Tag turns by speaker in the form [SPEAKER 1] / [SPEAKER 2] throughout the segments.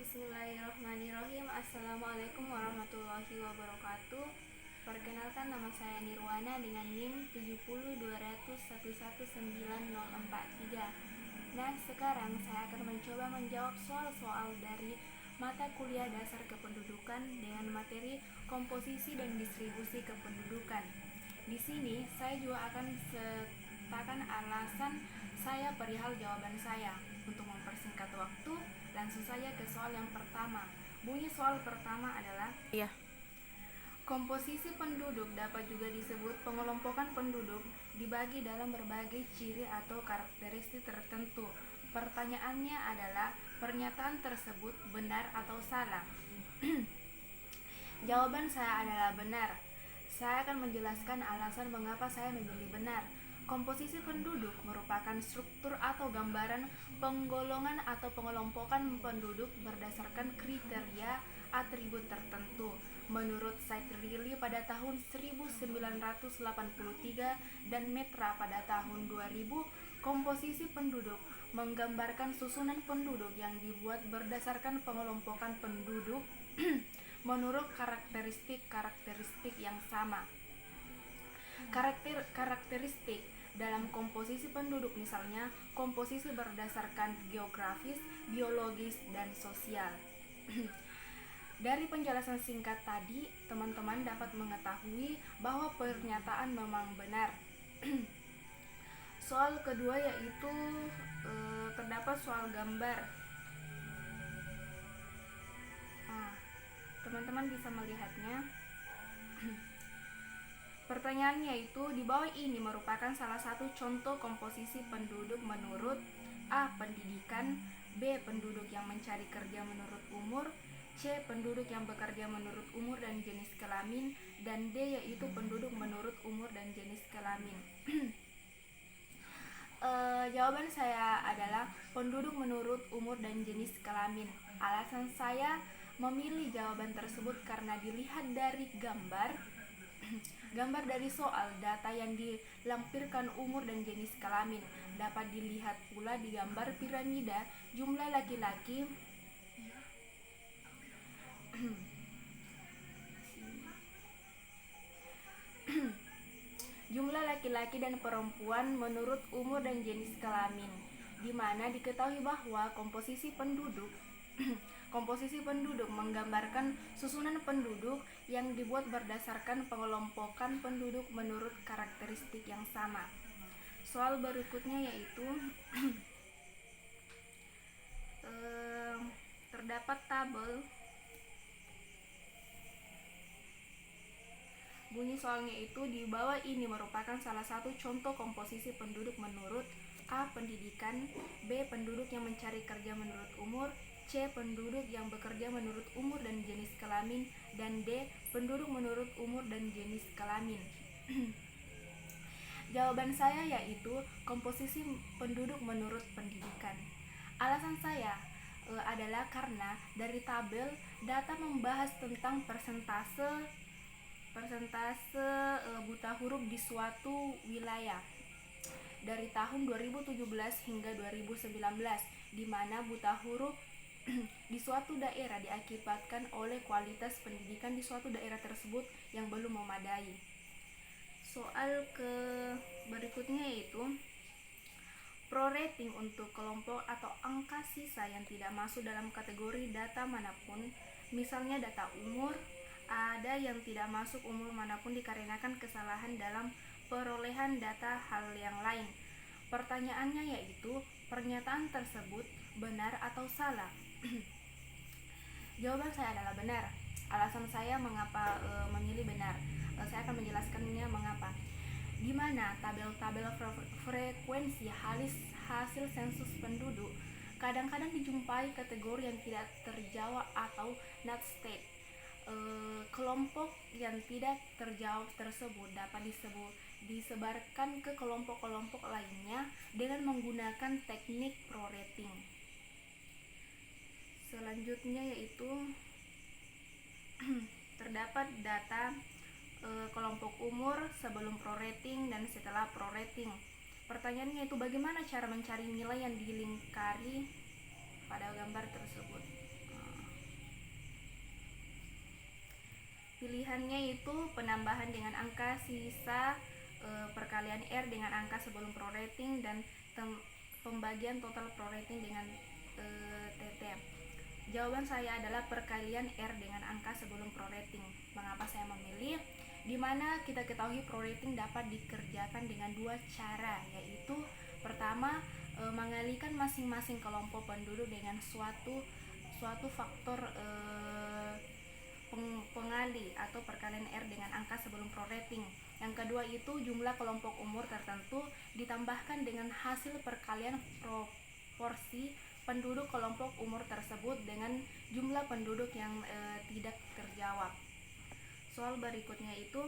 [SPEAKER 1] Bismillahirrahmanirrahim. Assalamualaikum warahmatullahi wabarakatuh. Perkenalkan, nama saya Nirwana dengan NIM 7020111943. Nah, sekarang saya akan mencoba menjawab soal-soal dari mata kuliah dasar kependudukan dengan materi komposisi dan distribusi kependudukan. Di sini saya juga akan sertakan alasan saya perihal jawaban saya. Untuk mempersingkat waktu, langsung saja ke soal yang pertama. Bunyi soal pertama adalah, komposisi penduduk dapat juga disebut pengelompokan penduduk dibagi dalam berbagai ciri atau karakteristik tertentu. Pertanyaannya adalah, pernyataan tersebut benar atau salah? Jawaban saya adalah benar. Saya akan menjelaskan alasan mengapa saya memilih benar. Komposisi penduduk merupakan struktur atau gambaran penggolongan atau pengelompokan penduduk berdasarkan kriteria atribut tertentu. Menurut Said Riley pada tahun 1983 dan Metra pada tahun 2000, komposisi penduduk menggambarkan susunan penduduk yang dibuat berdasarkan pengelompokan penduduk menurut karakteristik yang sama. Karakteristik dalam komposisi penduduk misalnya komposisi berdasarkan geografis, biologis, dan sosial. Dari penjelasan singkat tadi, teman-teman dapat mengetahui bahwa pernyataan memang benar. Soal kedua yaitu terdapat soal gambar. Teman-teman bisa melihatnya. Pertanyaannya itu, di bawah ini merupakan salah satu contoh komposisi penduduk menurut A. Pendidikan, B. Penduduk yang mencari kerja menurut umur, C. Penduduk yang bekerja menurut umur dan jenis kelamin, dan D. Yaitu penduduk menurut umur dan jenis kelamin. Jawaban saya adalah penduduk menurut umur dan jenis kelamin. Alasan saya memilih jawaban tersebut karena dilihat dari gambar dari soal data yang dilampirkan umur dan jenis kelamin. Dapat dilihat pula di gambar piramida jumlah laki-laki jumlah laki-laki dan perempuan menurut umur dan jenis kelamin, di mana diketahui bahwa komposisi penduduk menggambarkan susunan penduduk yang dibuat berdasarkan pengelompokan penduduk menurut karakteristik yang sama. Soal berikutnya yaitu terdapat tabel. Bunyi soalnya itu, di bawah ini merupakan salah satu contoh komposisi penduduk menurut A. Pendidikan, B. Penduduk yang mencari kerja menurut umur, C. Penduduk yang bekerja menurut umur dan jenis kelamin, dan D. Penduduk menurut umur dan jenis kelamin. Jawaban saya yaitu komposisi penduduk menurut pendidikan. Alasan saya adalah karena dari tabel data membahas tentang persentase buta huruf di suatu wilayah dari tahun 2017 hingga 2019, di mana buta huruf di suatu daerah diakibatkan oleh kualitas pendidikan di suatu daerah tersebut yang belum memadai. Soal ke berikutnya yaitu prorating untuk kelompok atau angka sisa yang tidak masuk dalam kategori data manapun, misalnya data umur. Ada yang tidak masuk umur manapun dikarenakan kesalahan dalam perolehan data hal yang lain. Pertanyaannya yaitu, pernyataan tersebut benar atau salah? Jawaban saya adalah benar. Alasan saya mengapa memilih benar, saya akan menjelaskannya mengapa. Di mana tabel-tabel frekuensi hasil sensus penduduk kadang-kadang dijumpai kategori yang tidak terjawab atau not state. Kelompok yang tidak terjawab tersebut dapat disebarkan ke kelompok-kelompok lainnya dengan menggunakan teknik prorating. Selanjutnya yaitu terdapat data kelompok umur sebelum prorating dan setelah prorating. Pertanyaannya itu, bagaimana cara mencari nilai yang dilingkari pada gambar tersebut? Pilihannya itu penambahan dengan angka sisa, perkalian R dengan angka sebelum prorating, dan pembagian total prorating dengan TT. Jawaban saya adalah perkalian R dengan angka sebelum prorating. Mengapa saya memilih? Dimana kita ketahui prorating dapat dikerjakan dengan dua cara, yaitu pertama, mengalihkan masing-masing kelompok penduduk dengan suatu faktor pengali atau perkalian R dengan angka sebelum prorating. Yang kedua itu jumlah kelompok umur tertentu ditambahkan dengan hasil perkalian proporsi penduduk kelompok umur tersebut dengan jumlah penduduk yang tidak terjawab. Soal berikutnya itu,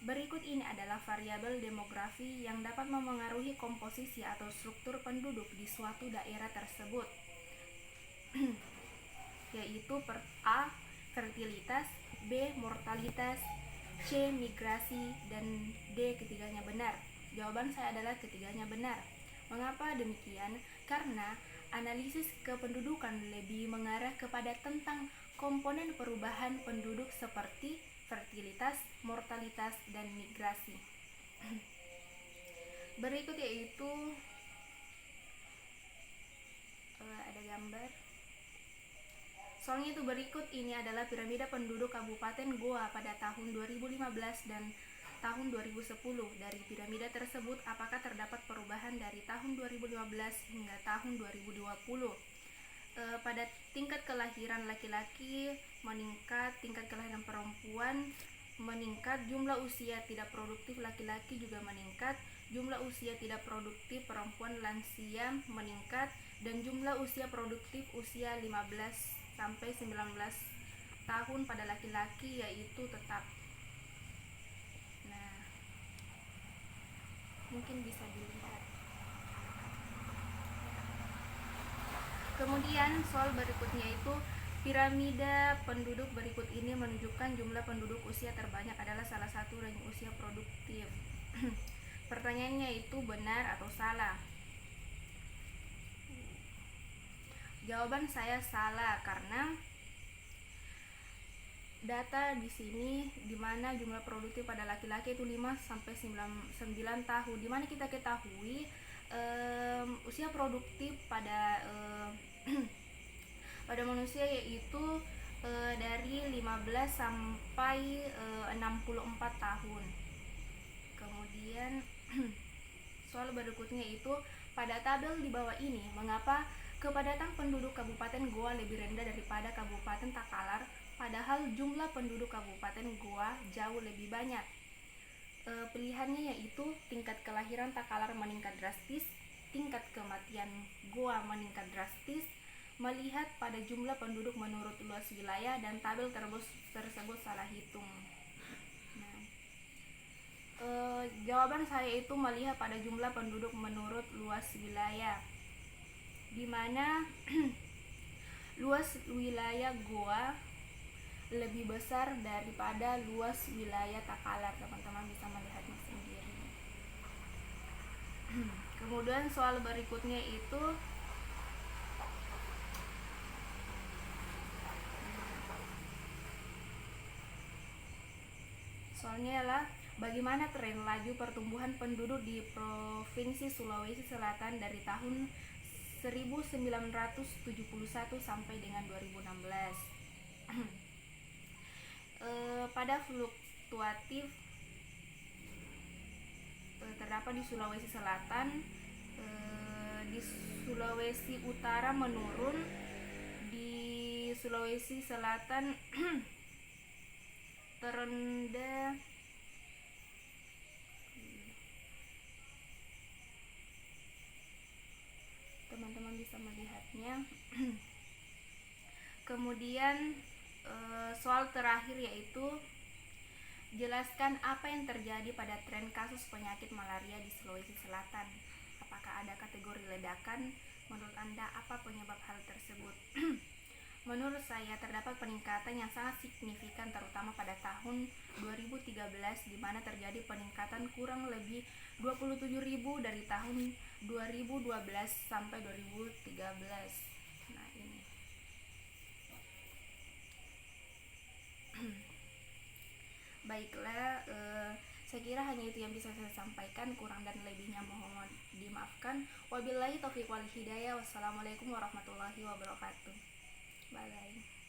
[SPEAKER 1] berikut ini adalah variabel demografi yang dapat memengaruhi komposisi atau struktur penduduk di suatu daerah tersebut. Yaitu A. fertilitas, B. mortalitas, C. migrasi, dan D. ketiganya benar. Jawaban saya adalah ketiganya benar. Mengapa demikian? Karena analisis kependudukan lebih mengarah kepada tentang komponen perubahan penduduk seperti fertilitas, mortalitas, dan migrasi. Berikut yaitu ada gambar. Soalnya itu berikut ini adalah piramida penduduk Kabupaten Goa pada tahun 2015 dan tahun 2010. Dari piramida tersebut, apakah terdapat perubahan dari tahun 2015 hingga tahun 2020? Pada tingkat kelahiran laki-laki meningkat, tingkat kelahiran perempuan meningkat, jumlah usia tidak produktif laki-laki juga meningkat, jumlah usia tidak produktif perempuan lansia meningkat, dan jumlah usia produktif usia 15 sampai 19 tahun pada laki-laki yaitu tetap. Nah, mungkin bisa dilihat. Kemudian soal berikutnya itu, piramida penduduk berikut ini menunjukkan jumlah penduduk usia terbanyak adalah salah satu range usia produktif. Pertanyaannya itu benar atau salah? Jawaban saya salah, karena data di sini di mana jumlah produktif pada laki-laki itu 5 sampai 9 tahun, di mana kita ketahui usia produktif pada pada manusia yaitu dari 15 sampai 64 tahun. Kemudian soal berikutnya itu, pada tabel di bawah ini, mengapa kepadatan penduduk Kabupaten Goa lebih rendah daripada Kabupaten Takalar, padahal jumlah penduduk Kabupaten Goa jauh lebih banyak? Pilihannya yaitu tingkat kelahiran Takalar meningkat drastis, tingkat kematian Goa meningkat drastis, melihat pada jumlah penduduk menurut luas wilayah, dan tabel tersebut salah hitung. Nah, jawaban saya itu melihat pada jumlah penduduk menurut luas wilayah, di mana luas wilayah Goa lebih besar daripada luas wilayah Takalar. Teman-teman bisa melihatnya sendiri. Kemudian soal berikutnya itu, soalnya adalah bagaimana tren laju pertumbuhan penduduk di Provinsi Sulawesi Selatan dari tahun 1971 sampai dengan 2016. Pada fluktuatif terdapat di Sulawesi Selatan, di Sulawesi Utara menurun, di Sulawesi Selatan terendah, teman-teman bisa melihatnya. Kemudian soal terakhir yaitu, jelaskan apa yang terjadi pada tren kasus penyakit malaria di Sulawesi Selatan. Apakah ada kategori ledakan? Menurut Anda apa penyebab hal tersebut? Menurut saya terdapat peningkatan yang sangat signifikan terutama pada tahun 2013, di mana terjadi peningkatan kurang lebih 27.000 dari tahun 2012 sampai 2013. Nah, ini. Baiklah, saya kira hanya itu yang bisa saya sampaikan, kurang dan lebihnya mohon dimaafkan. Wabillahi taufiq wal hidayah. Wassalamualaikum warahmatullahi wabarakatuh. Bye.